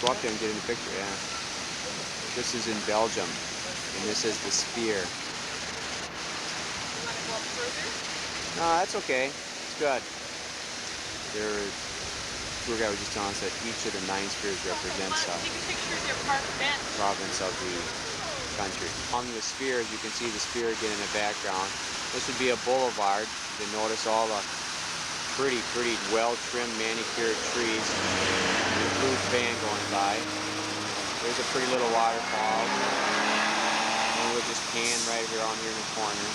go up there and get in a picture, yeah. This is in Belgium, and this is the Sphere. You want to go up further? No, that's okay. It's good. The tour guide was just telling us that each of the 9 spheres represents a Take a picture of your park bench. province of the country. Along the spheres, you can see the sphere again in the background. This would be a boulevard. You can notice all the pretty, well-trimmed, manicured trees. There's a blue fan going by. There's a pretty little waterfall. And we'll just pan right here on here in the corner.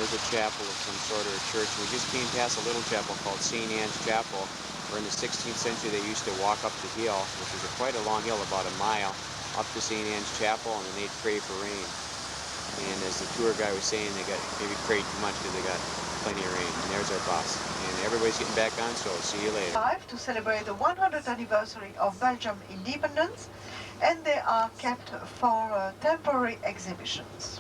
There's a chapel of some sort of a church. We just came past a little chapel called St. Anne's Chapel, where in the 16th century they used to walk up the hill, which is quite a long hill, about a mile, up to St. Anne's Chapel, and then they'd pray for rain. And as the tour guide was saying, they got maybe prayed too much because they got plenty of rain. And there's our bus. And everybody's getting back on, so see you later. To celebrate the 100th anniversary of Belgium independence, and they are kept for temporary exhibitions.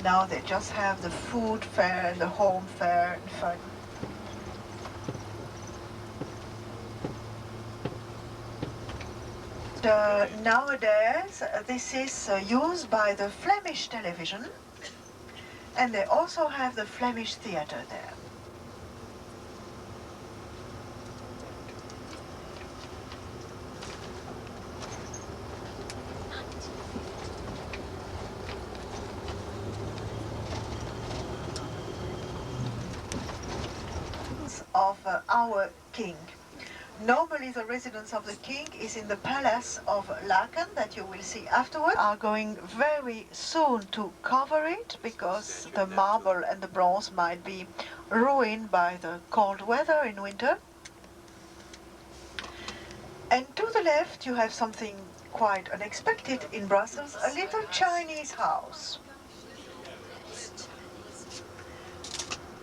Now they just have the food fair and the home fair and fun. Nowadays, this is used by the Flemish television, and they also have the Flemish theatre there. Of our king. Normally the residence of the king is in the palace of Laken, that you will see afterwards. Are going very soon to cover it because the marble and the bronze might be ruined by the cold weather in winter. And to the left you have something quite unexpected in Brussels, a little Chinese house.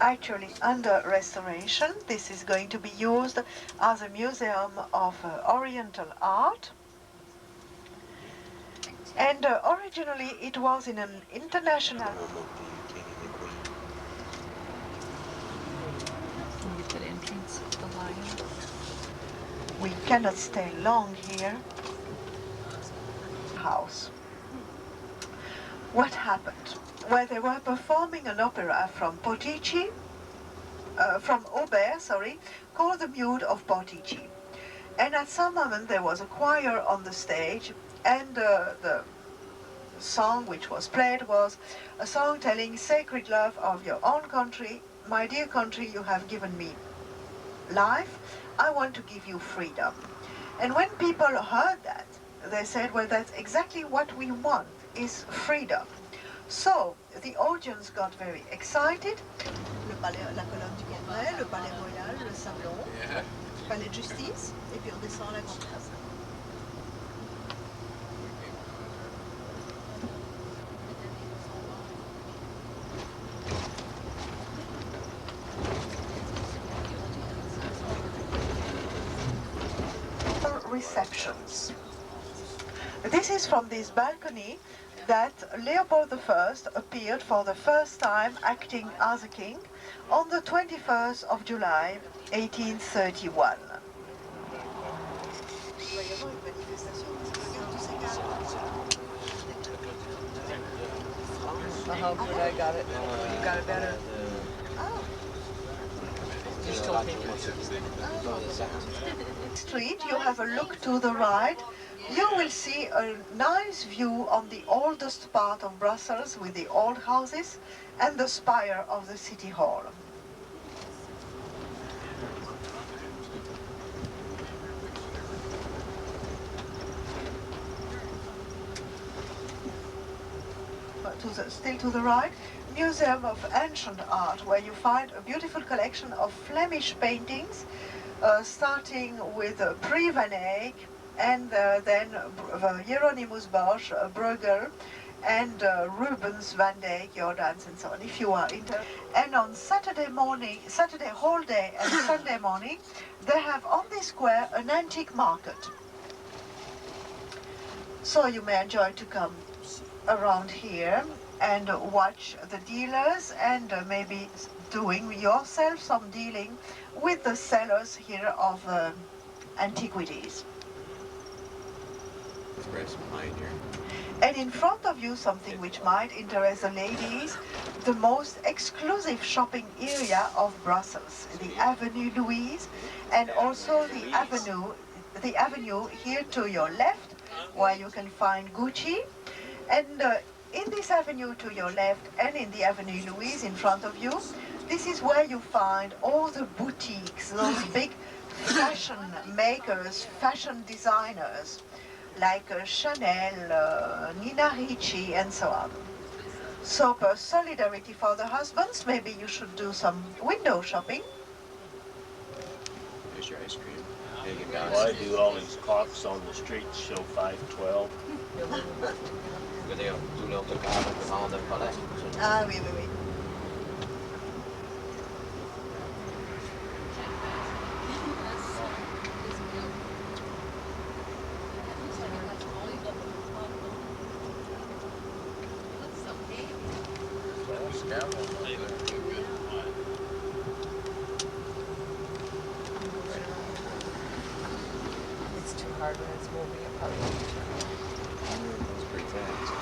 Actually under restoration. This is going to be used as a museum of Oriental art. And originally it was in an international... We cannot stay long here. House. What happened? Where they were performing an opera from Aubert, called The Mute of Portici. And at some moment there was a choir on the stage, and the song which was played was a song telling sacred love of your own country. My dear country, you have given me life, I want to give you freedom. And when people heard that, they said, well, that's exactly what we want, is freedom. So the audience got very excited. Le palais, la colonne du Congrès, le palais royal, le salon, le palais de justice, et puis on descend à la grande place. Receptions. This is from this balcony that Leopold I appeared for the first time acting as a king on the 21st of July 1831. I got it. You got it better. Street, you have a look to the right. You will see a nice view on the oldest part of Brussels with the old houses and the spire of the city hall. Still to the right, Museum of Ancient Art, where you find a beautiful collection of Flemish paintings, starting with Pre-Van Eyck, and then Hieronymus Bosch, Bruegel, and Rubens, Van Dyck, Jordans, and so on, if you are interested. And on Saturday morning, Saturday whole day and Sunday morning, they have on the square an antique market. So you may enjoy to come around here and watch the dealers and maybe doing yourself some dealing with the sellers here of antiquities. Let's grab some pine here. And in front of you, something which might interest the ladies, the most exclusive shopping area of Brussels, the Avenue Louise, and also the avenue here to your left, where you can find Gucci. And in this avenue to your left and in the Avenue Louise in front of you, this is where you find all the boutiques, those big fashion makers, fashion designers, like Chanel, Nina Ricci, and so on. So for solidarity for the husbands, maybe you should do some window shopping. There's your ice cream. Big and balanced. Why do all these clocks on the streets show 5:12? Ah oui, oui, oui. It's too hard when it's moving apart. It's pretty fast.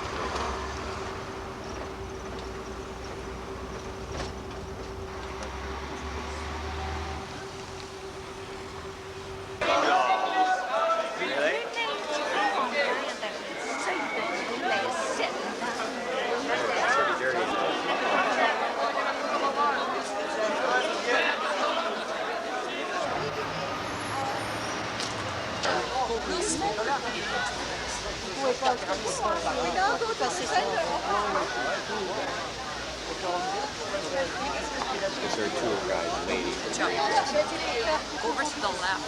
It's our tour guide lady. Over to the left.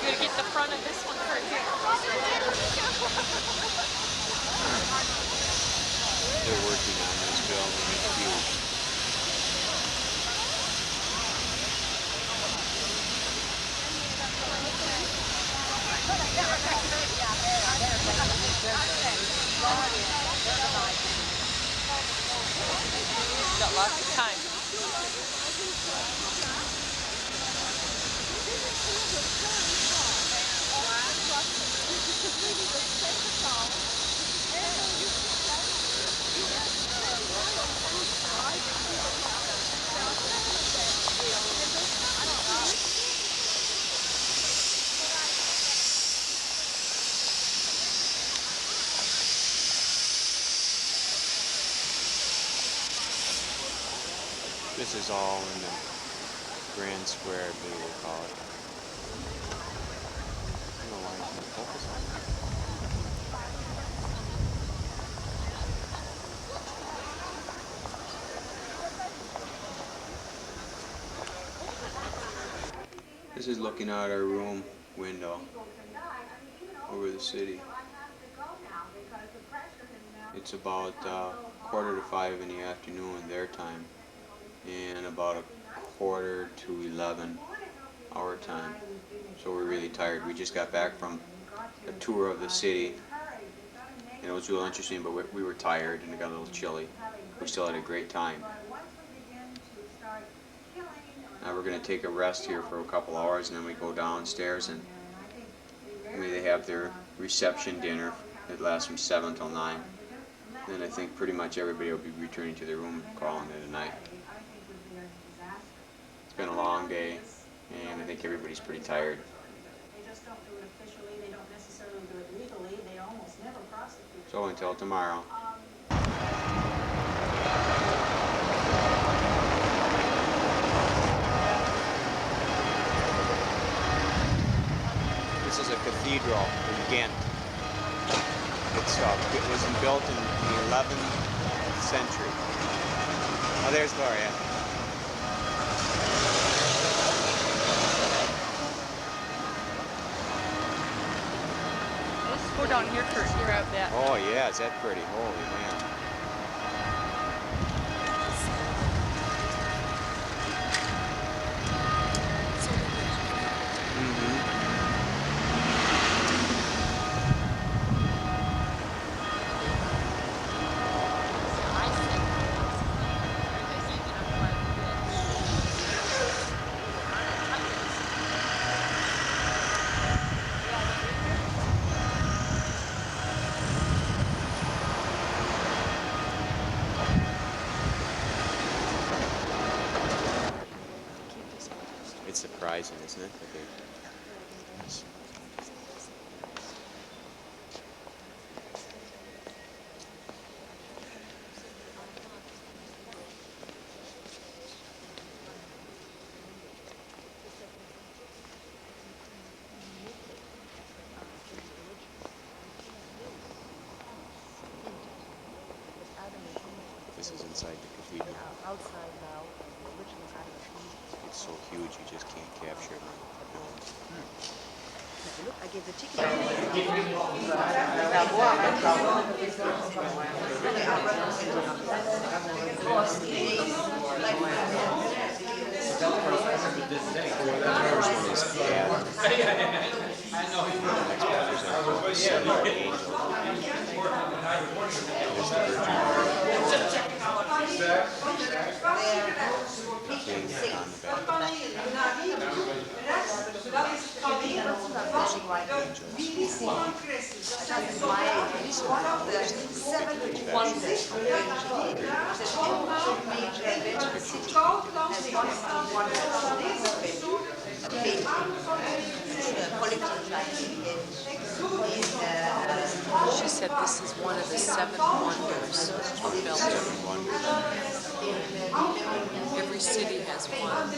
You're gonna get the front of this one right here. They're working on this building. It's huge. Got lots of time. This is all in the Grand Square, I believe they call it. I don't know why it's not focusing. This is looking out our room window over the city. It's about 4:45 in the afternoon their time, and about 10:45 our time. So we're really tired. We just got back from a tour of the city, and it was real interesting, but we were tired and it got a little chilly. We still had a great time. Now we're going to take a rest here for a couple hours, and then we go downstairs and they have their reception dinner. It lasts from 7 till 9. Then I think pretty much everybody will be returning to their room and calling it a night. It's been a long day, and I think everybody's pretty tired. So until tomorrow. This is a cathedral in Ghent. It was built in the 11th century. Oh, there's Gloria. Let's go down here first and grab that. Oh yeah, is that pretty? Holy man. horizon, isn't it? Okay. Yes. This is inside the cathedral. Outside now, the original Adam and Eve. It's so huge you just can't capture it. Look, I gave the ticket. First one is Adam. The next pictures are the seven angels. There's the Virgin Mary. The king on the back. She said this is one of the seven wonders of Belgium. Seven wonders. Every city has one.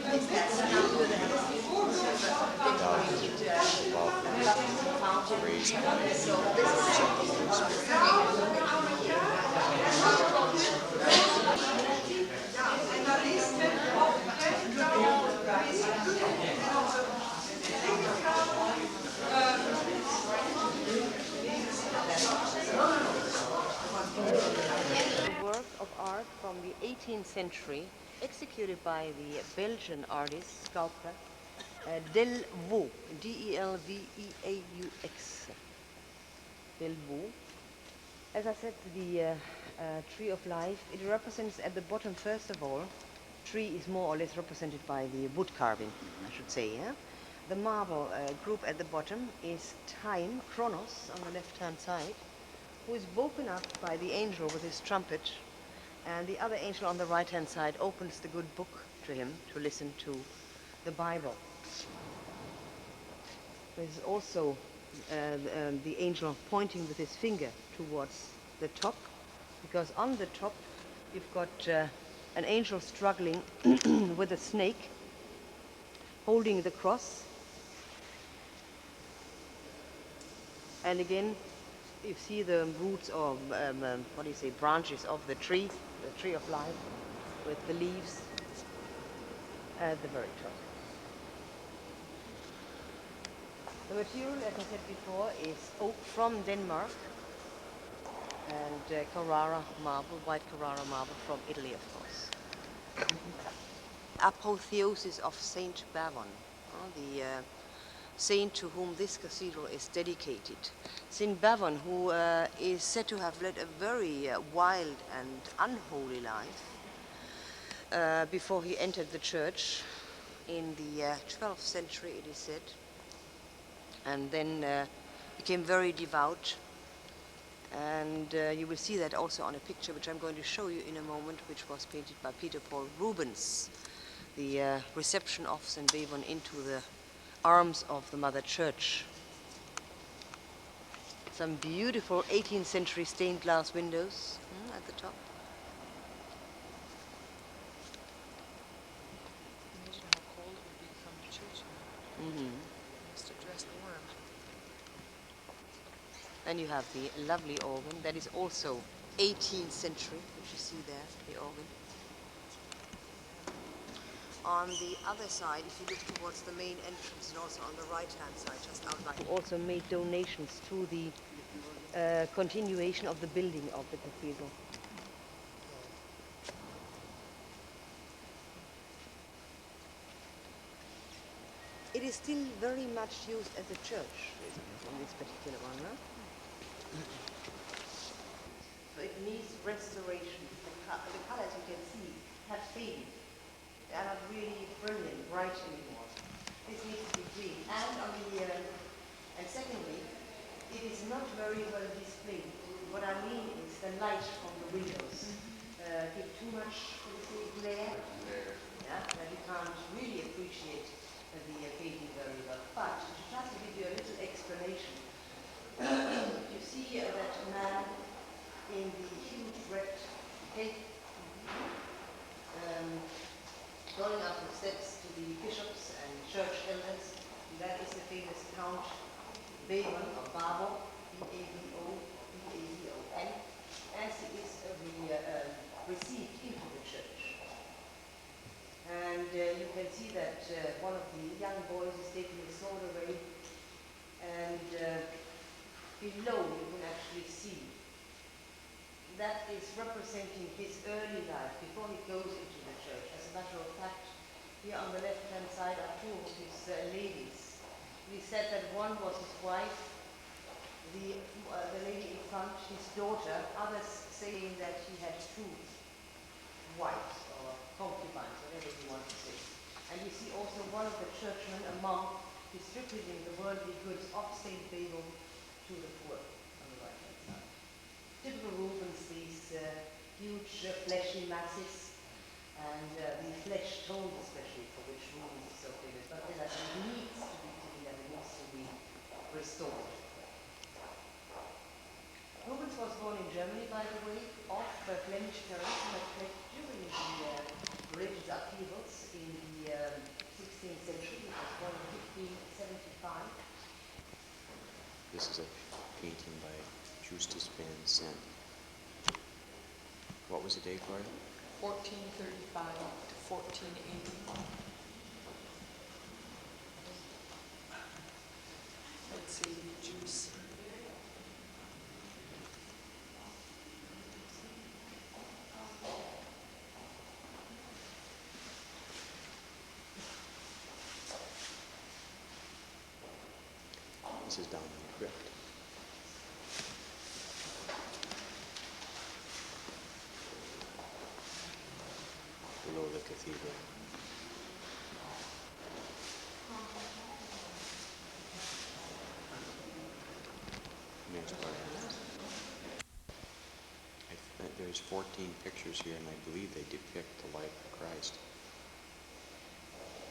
It's the only miracle was before Jesus Christ. Raised by the Holy Spirit. A work of art from the 18th century, executed by the Belgian artist, sculptor, Delvaux, D-E-L-V-E-A-U-X. Delvaux. As I said, the tree of life, it represents at the bottom, first of all, tree is more or less represented by the wood carving, I should say. Yeah? The marble group at the bottom is time, Chronos, on the left-hand side, who is woken up by the angel with his trumpet, and the other angel on the right-hand side opens the good book to him to listen to the Bible. There's also the angel pointing with his finger towards the top, because on the top you've got an angel struggling with a snake, holding the cross. And again, you see the roots of, branches of the tree of life, with the leaves at the very top. The material, as I said before, is oak from Denmark, and Carrara marble, white Carrara marble from Italy, of course. Apotheosis of Saint Bavon, the saint to whom this cathedral is dedicated. Saint Bavon, who is said to have led a very wild and unholy life before he entered the church in the 12th century, it is said, and then became very devout. And you will see that also on a picture which I'm going to show you in a moment, which was painted by Peter Paul Rubens, the reception of St. Bavon into the arms of the Mother Church. Some beautiful 18th century stained glass windows at the top. Imagine how cold it would be to come to church. Must have dressed warm. Then you have the lovely organ that is also 18th century, which you see there, the organ. On the other side, if you look towards the main entrance, and also on the right-hand side, just outlined, who also made donations to the continuation of the building of the cathedral. It is still very much used as a church in this particular one, huh? So it needs restoration. The colors you can see have faded. They are not really brilliant, bright anymore. This needs to be green. And secondly, it is not very well displayed. What I mean is the light from the windows give too much glare. Yeah, that you can't really appreciate the painting very well. But to try to give you a little explanation, you see that man in the huge red cape going up the steps to the bishops and church elders. That is the famous Count Bavon or Babo, B-A-B-O-B-A-B-O-N, as he is received into the church. And you can see that one of the young boys is taking his sword away, and below you can actually see that is representing his early life before he goes into the church. As a matter of fact, here on the left-hand side are two of his ladies. He said that one was his wife, the lady in front, his daughter, others saying that he had two wives or concubines, whatever you want to say. And you see also one of the churchmen, a monk, distributing the worldly goods of St. Bavon to the poor on the right-hand side. Typical Rubens, these huge fleshy masses, and the flesh tone especially, for which Rubens is so famous, but that it needs to be cleaned and it needs to be restored. Rubens was born in Germany, by the way, of Flemish parents who had fled during the religious upheavals in the 16th century. He was born in 1575. This is a painting by Justus van Sant. What was the date, Gloria? 1435 to 1480. Let's see, juice. This is down in the crypt. Below the cathedral. Next part. There's 14 pictures here, and I believe they depict the life of Christ.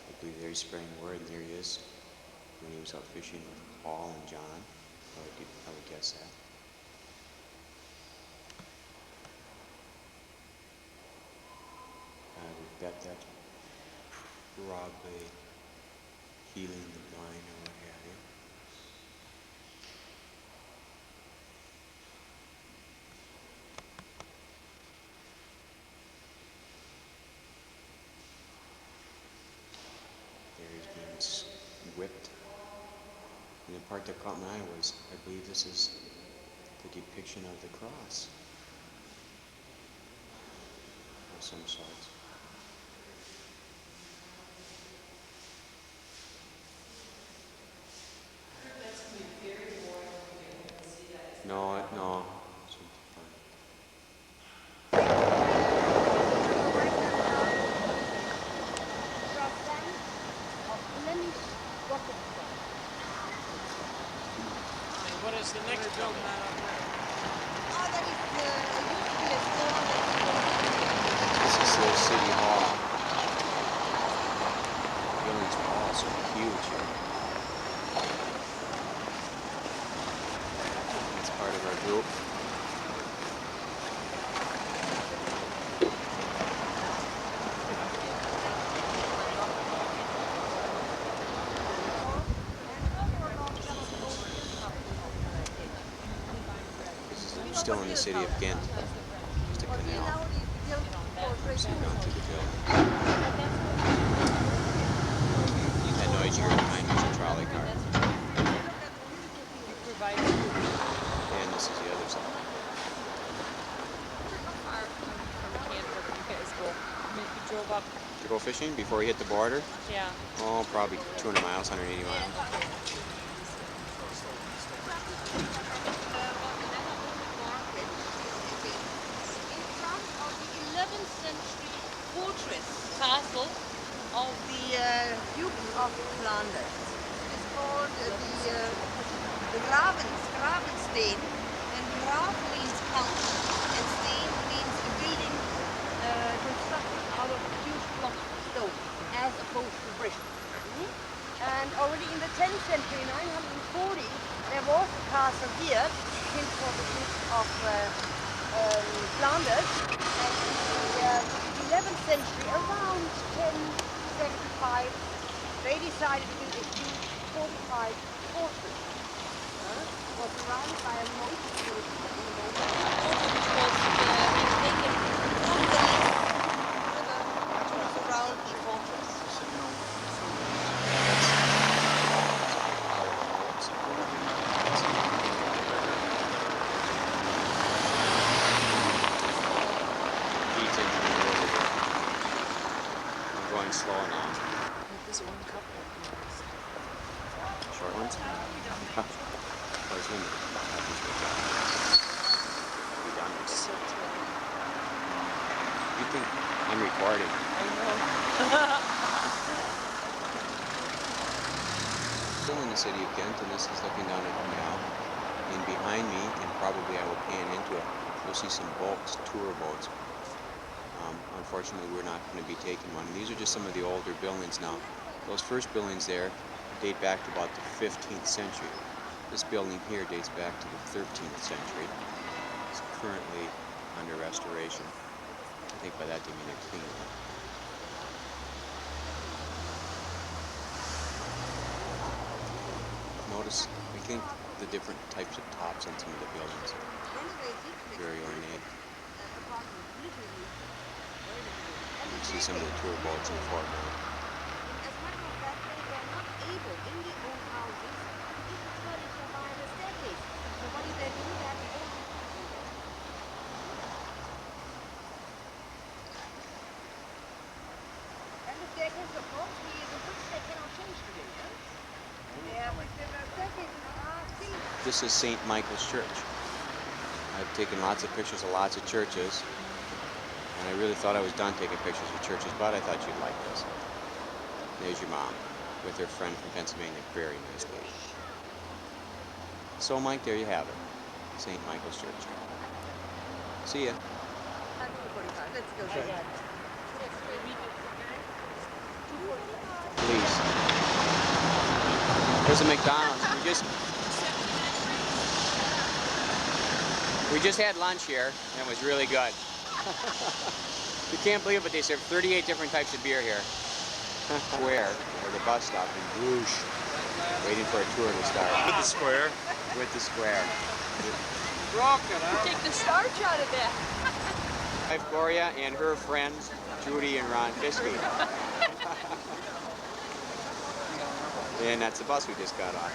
I believe there he's spreading word, and there he is when he was out fishing with Paul and John. I would guess that. I would bet that's probably healing the blind or what have you. There he's being whipped. And the part that caught my eye was, I believe this is the depiction of the cross of some sorts. No. What is the next building? This is the city hall. The building's walls are huge here. That's part of our group. Still in the city of Ghent. Just a canal. Sitting down to the building. That noise you heard behind me is a trolley car. And this is the other side. You drove up. To go fishing before we hit the border? Yeah. Oh, probably 200 miles, 180 miles. Castle of the Duke of Flanders. It is called the Gravensteen, and Graaf means house, and Steen means a building constructed out of huge blocks of stone, as opposed to brick. And already in the 10th century, 940, there was a castle here, built for the Duke of Flanders. And in the 11th century, around 1075, they decided to build a huge fortified fortress. It was surrounded by a moat, which was taken from the river to surround the fortress. I'm going slow now. This one couple. Short ones? Close window. Be done. You think I'm recording? I know. Still in the city of Ghent, and this is looking down at the canal. And behind me, and probably I will pan into it, you'll see some boats, tour boats. Unfortunately, we're not going to be taking one. These are just some of the older buildings now. Those first buildings there date back to about the 15th century. This building here dates back to the 13th century. It's currently under restoration. I think by that they mean they're cleaning it. Notice, I think, the different types of tops on some of the buildings. Very ornate. You see some of the tour boats in the foreground. As a matter of fact, they were not able, in the old houses, to keep the furniture by the staircase. So what did they do? They had to go. And the staircase, of course, the bricks they cannot change today, yeah? They have the staircase still. This is St. Michael's Church. I've taken lots of pictures of lots of churches. And I really thought I was done taking pictures of churches, but I thought you'd like this. There's your mom with her friend from Pennsylvania. Very nice lady. So, Mike, there you have it. St. Michael's Church. See ya. Let's go. Please. There's a McDonald's. We just had lunch here, and it was really good. You can't believe it, but they serve 38 different types of beer here. Where? Or the bus stop in Bruges. Waiting for a tour to start. With the square. With the square. Take the starch out of that. Wife Gloria and her friends, Judy and Ron Fiske. And that's the bus we just got on.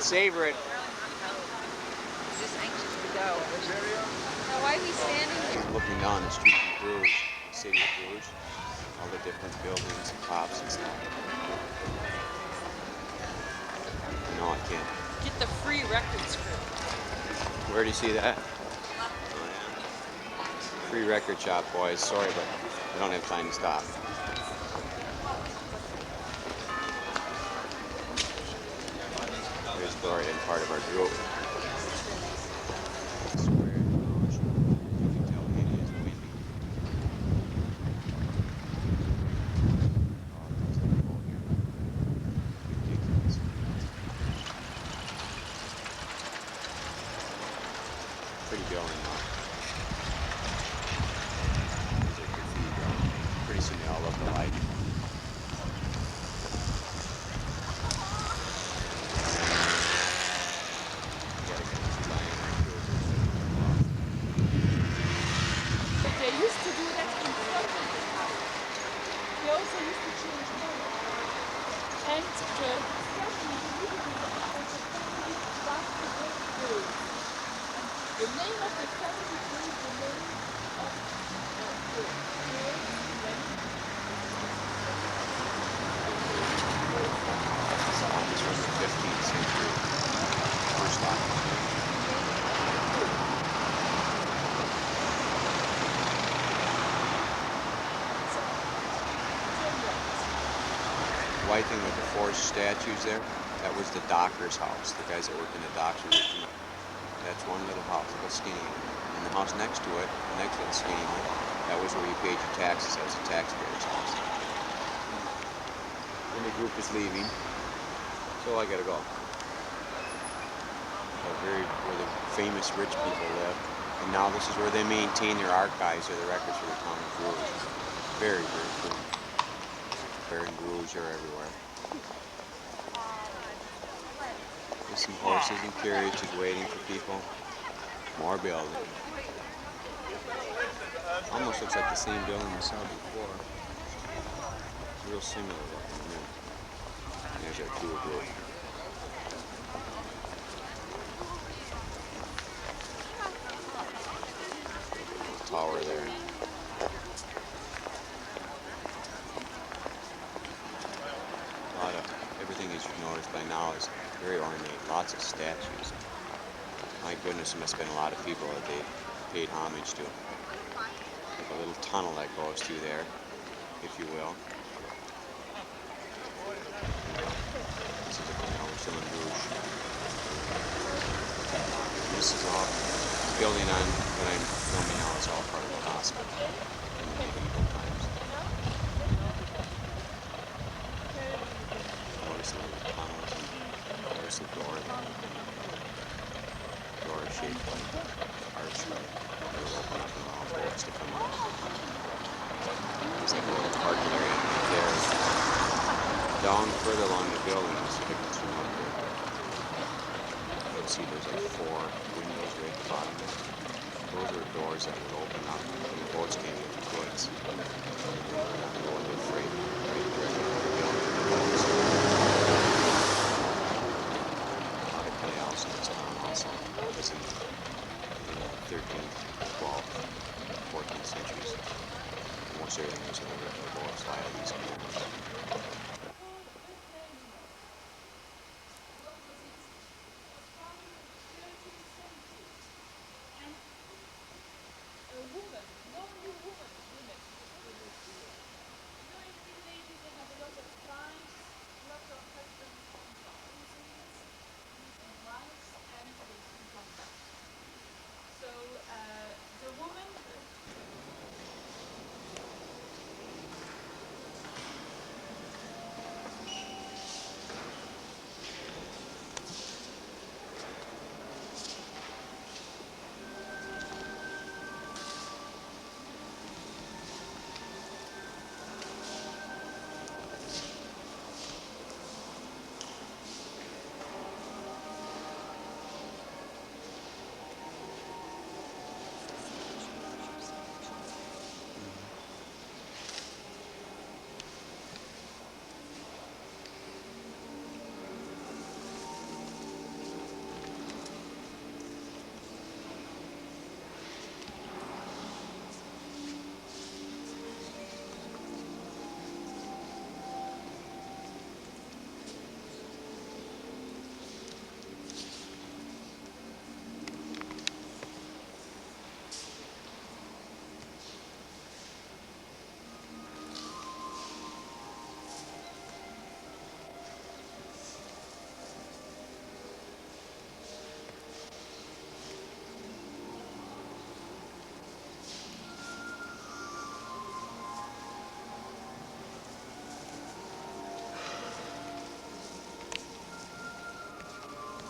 Savor it. Just anxious to go. Now, why are we standing here? Looking down the street in Bruges, the city of Bruges, all the different buildings and tops and stuff. No, I can't. Get the free record script. Where do you see that? Oh, yeah. Free record shop, boys. Sorry, but I don't have time to stop. There's Gloria and part of our group. Pretty building though. There's a cathedral. Pretty soon they all look alike. They used to do that in front of the house. They also used to change color. And the name of the family is the name of the This is from the 15th century. First off. white thing with the four statues there, that was the docker's house. The guys that worked in the docks were working. That's one little house, little skinny one. And the house next to it, the next little skinny one, that was where you paid your taxes. That was the taxpayer's house. And the group is leaving, so I gotta go. Where the famous rich people live. And now this is where they maintain their archives or the records for the town of Bruges. Very, very cool. Bear and Bruges are everywhere. There's some horses and carriages waiting for people. More building. Almost looks like the same building we saw before. It's real similar looking. And there's our tour group. Tower there. Everything, as you've noticed by now, is very ornate. Lots of statues. My goodness, there must have been a lot of people that they paid homage to. Like a little tunnel that goes through there, if you will. This is we're still in Bruges. This is all building on what I'm filming now is all part of the hospital in the medieval times. Notice the little tunnels and there's the door there. Door shaped like archway. It'll open up and allow boats to come in. There's like a little parking area right there. Down further along the building, so you can zoom up there. You'll see there's like 4 windows right at the bottom there. Those are doors that would open up when the boats came with the goods. And they were not going to freight right directly to the building. A lot of canals in this town also. This in the 13th, 12th, 14th centuries. Most everything was in the river boats via these canals.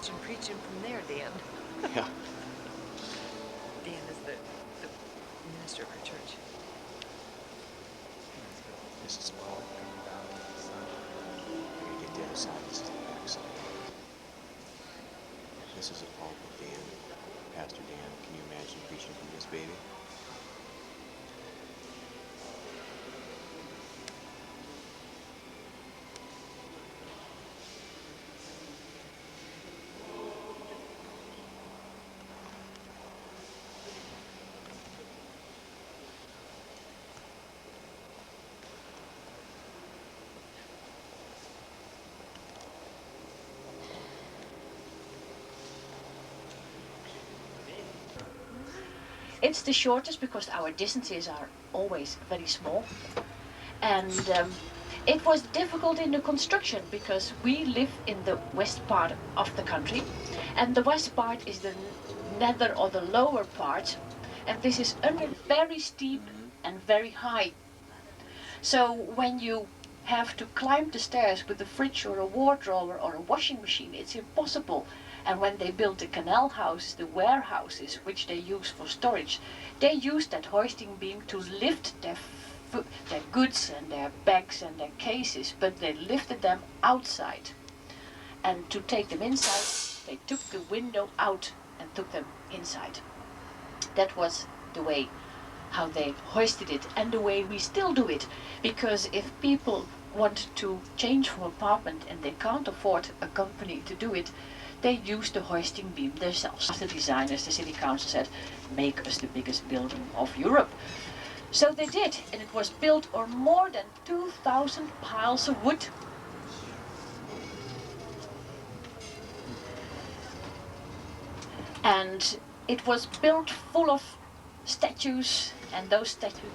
And preaching from there, Dan. Yeah. Dan is the minister of our church. This is Paul coming down to the sun. We're going to get the other side. This is the back side. This is a pulpit, Dan. Pastor Dan. Can you imagine preaching from this baby? It's the shortest because our distances are always very small, and It was difficult in the construction because we live in the west part of the country, and the west part is the nether or the lower part, and this is under very steep and very high. So when you have to climb the stairs with a fridge or a wardrobe or a washing machine, it's impossible. And when they built the canal houses, the warehouses, which they use for storage, they used that hoisting beam to lift their goods and their bags and their cases, but they lifted them outside. And to take them inside, they took the window out and took them inside. That was the way how they hoisted it, and the way we still do it, because if people want to change from apartment and they can't afford a company to do it, they use the hoisting beam themselves. The designers, the city council said, make us the biggest building of Europe. So they did, and it was built on more than 2,000 piles of wood. And it was built full of statues, and those statues.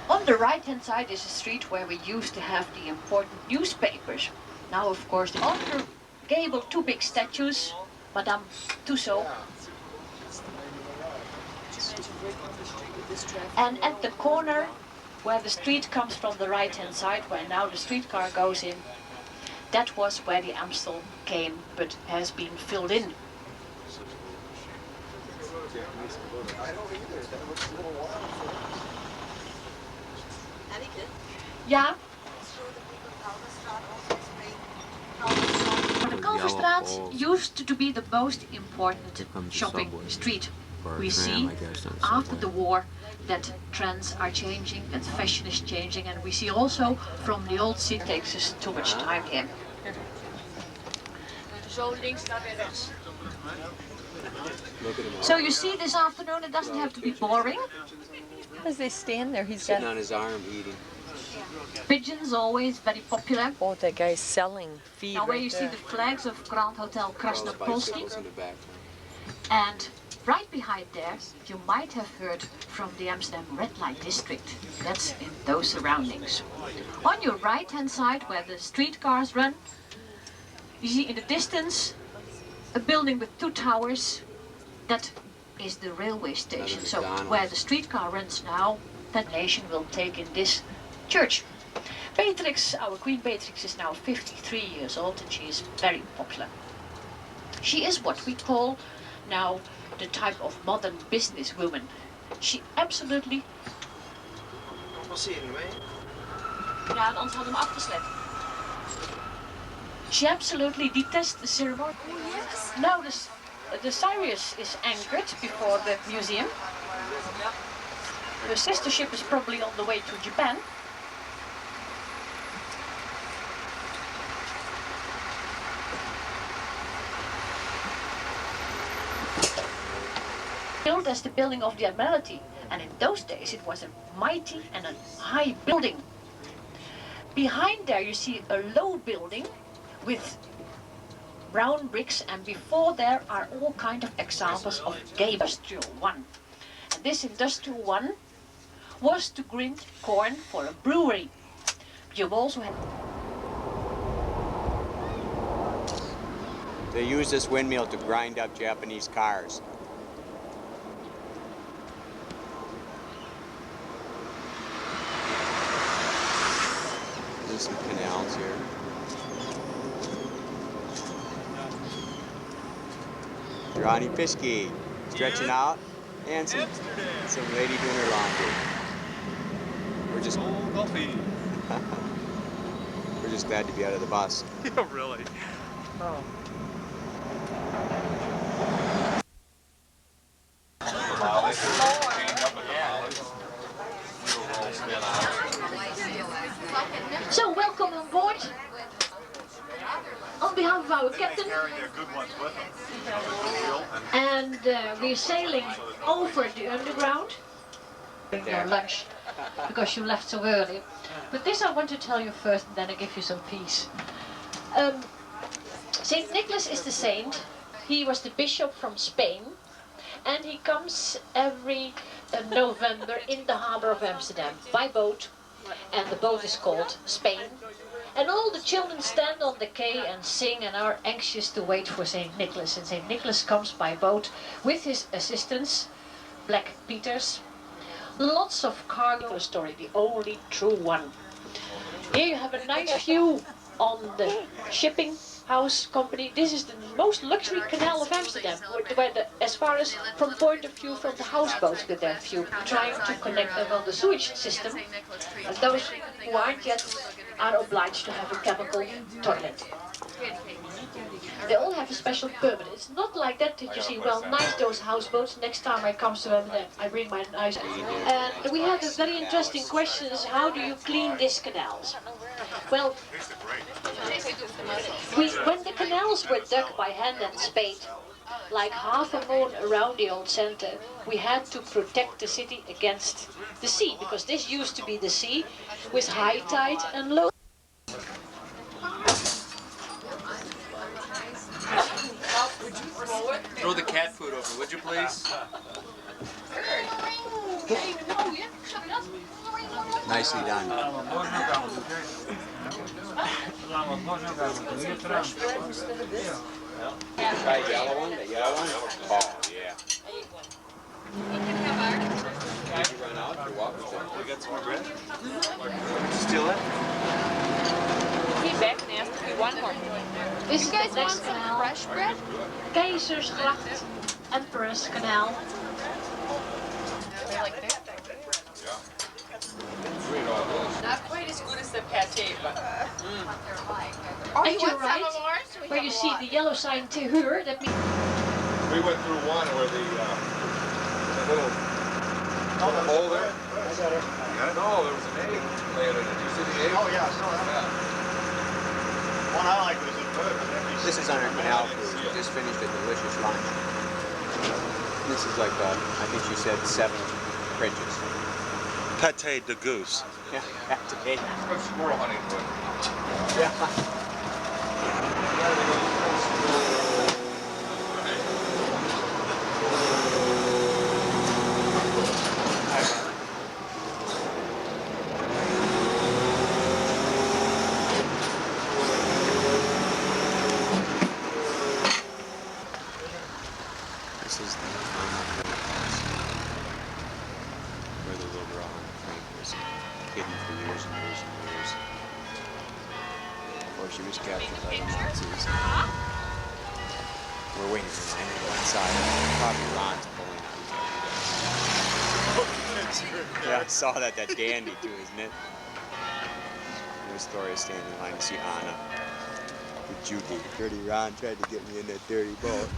On the right hand side is a street where we used to have the important newspapers. Now of course on the gable two big statues, Madame Tussauds. And at the corner where the street comes from the right hand side, where now the streetcar goes in, that was where the Amstel came, but has been filled in. Ja. The Kalverstraat used to be the most important shopping street. We see after the war that trends are changing, that fashion is changing, and we see also from the old city takes us too much time here. Zo links naar weer rechts. So you see this afternoon, it doesn't have to be boring. As they stand there, he's sitting on his arm eating. Pigeons always very popular. Oh, that guy's selling feed. Now where you see the flags of Grand Hotel Krasnopolski. In the background. And right behind there, you might have heard from the Amsterdam Red Light District. That's in those surroundings. On your right hand side, where the streetcars run, you see in the distance a building with two towers. That is the railway station. So where the streetcar runs now, that nation will take in this church. Beatrix, our Queen Beatrix, is now 53 years old and she is very popular. She is what we call now the type of modern businesswoman. She absolutely... Ja, anders hadden we hem afgeslept. She absolutely detests the ceremony. Yes. Now the Sirius is anchored before the museum. The sister ship is probably on the way to Japan. Built as the building of the Admiralty, and in those days it was a mighty and a high building. Behind there you see a low building with brown bricks, and before there are all kind of examples of Industrial One. And this Industrial One was to grind corn for a brewery. You also had... They use this windmill to grind up Japanese cars. There's some canals here. Ronnie Pischke stretching out, and some lady doing her laundry. We're just we're just glad to be out of the bus. Yeah, really. Oh. So welcome on board. On behalf of our captain, and we're sailing over the underground. Your lunch, because you left so early. But this I want to tell you first, and then I give you some peace. Saint Nicholas is the saint. He was the bishop from Spain, and he comes every November in the harbor of Amsterdam by boat and the boat is called Spain. And all the children stand on the quay and sing and are anxious to wait for St. Nicholas. And St. Nicholas comes by boat with his assistants, Black Peters. Lots of cargo story, the only true one. Here you have a nice view on the shipping house company. This is the most luxury canal of Amsterdam, as far as from point of view from the houseboats with their view, trying to connect them on the sewage system. And those who aren't yet are obliged to have a chemical toilet. They all have a special permit. It's not like that you see, well, nice those houseboats. Next time I come to them, I bring my nice. And we have a very interesting question: is how do you clean these canals? Well, when the canals were dug by hand and spade, like half a moon around the old center, we had to protect the city against the sea, because this used to be the sea with high tide and low. Throw the cat food over, would you please? Nicely done. Try the yellow one? The yellow one? Oh, yeah. Did you run out? You're welcome to. We got some more bread? Steal it? He's back and asked me one more. This You guys want some fresh bread? Keizersgracht, Emperor's Canal. Like that? Not quite as good as the pate, but. Oh, And you you're want right, some of ours? where you see the yellow sign Tehur, that means We went through one where the little hole there. I got it. You got it? No, there was an egg laying in it. Did you see the egg? Oh yeah, I saw that. One I like was in foot. This is on our canal cruise. We just finished a delicious lunch. This is like, I think she said 7 fridges. Pate de goose. Yeah, pate. It's squirrel hunting foot. Yeah. This is the where the little rock frame was hidden for years and years and years. Before she was captured by the Nazis. We're waiting for mine on one side. Probably Ron's pulling on. Yeah, I saw that. That's dandy too, isn't it? There's Gloria standing in line to see Anna. With Judy. Dirty Ron tried to get me in that dirty boat.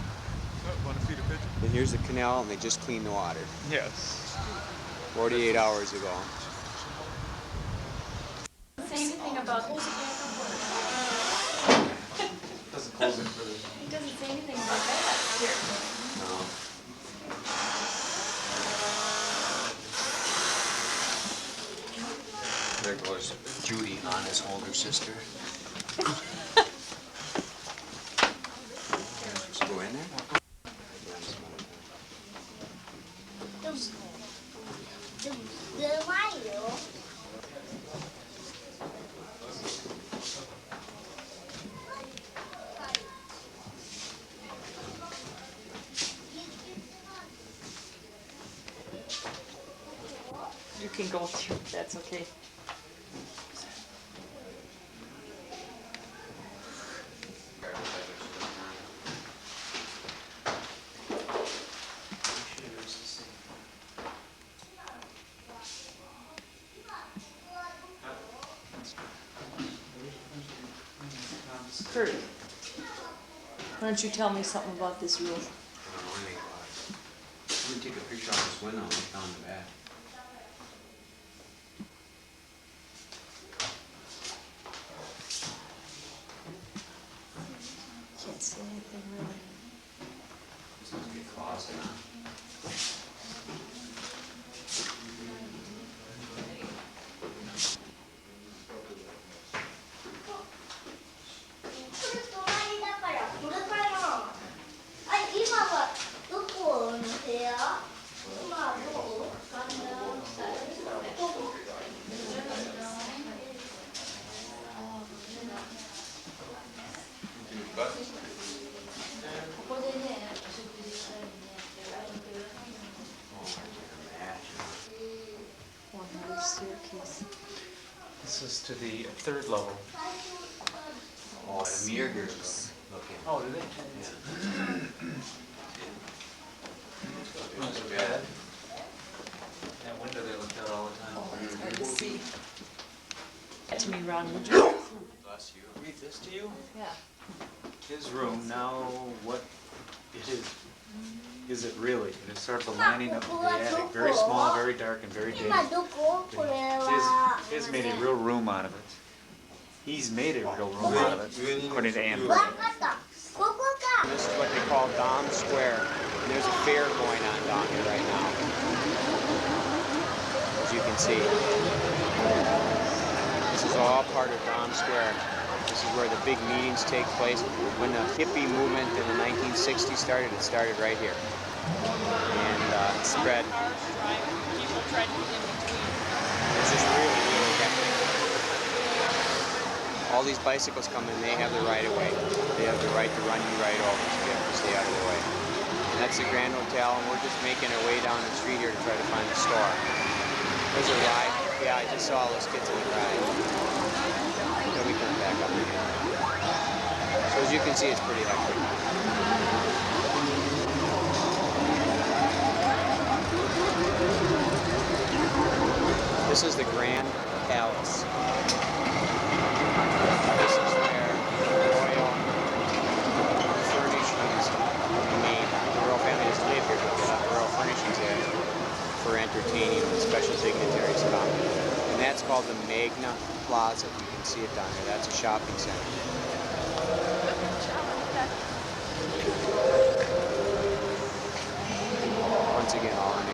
Want to feed a pigeon? And here's the canal, and they just cleaned the water. Yes. 48 hours ago. say anything about Doesn't close in for the. He doesn't say anything about that here. No. There goes Judy, Anna's older sister. Just go in there. You can go too, that's okay. Kurt, why don't you tell me something about this roof? I don't know anything about it. I'm gonna take a picture of this window and look down the back. Can't see anything really. This must be a closet, huh? the third level. Oh, the mirror here is looking. Oh, do they? Not so bad. That window they looked out all the time. Oh, it's hard to see. To me, Ron, would you? Bless you. Read this to you? Yeah. His room, now what it is it really? It is sort of the lining of the attic. Very small, very dark, and very dim. His made a real room out of it. He's made a real room out of it, according to Anne. This is what they call Dom Square. And there's a fair going on down here right now, as you can see. This is all part of Dom Square. This is where the big meetings take place. When the hippie movement in the 1960s started, it started right here. And it spread. People try to get in between. It's just really, really hectic. All these bicycles come in, they have the right of way. They have the right to run you right over, so you have to stay out of the way. And that's the Grand Hotel, and we're just making our way down the street here to try to find the store. There's a ride. Yeah, I just saw all those kids in the ride. Then we come back up again. So as you can see, it's pretty hectic. This is the Grand Palace. This is where royal furnishings are made. The royal family doesn't live here, but the royal furnishings there for entertaining when special dignitaries come. And that's called the Magna Plaza. You can see it down there. That's a shopping center.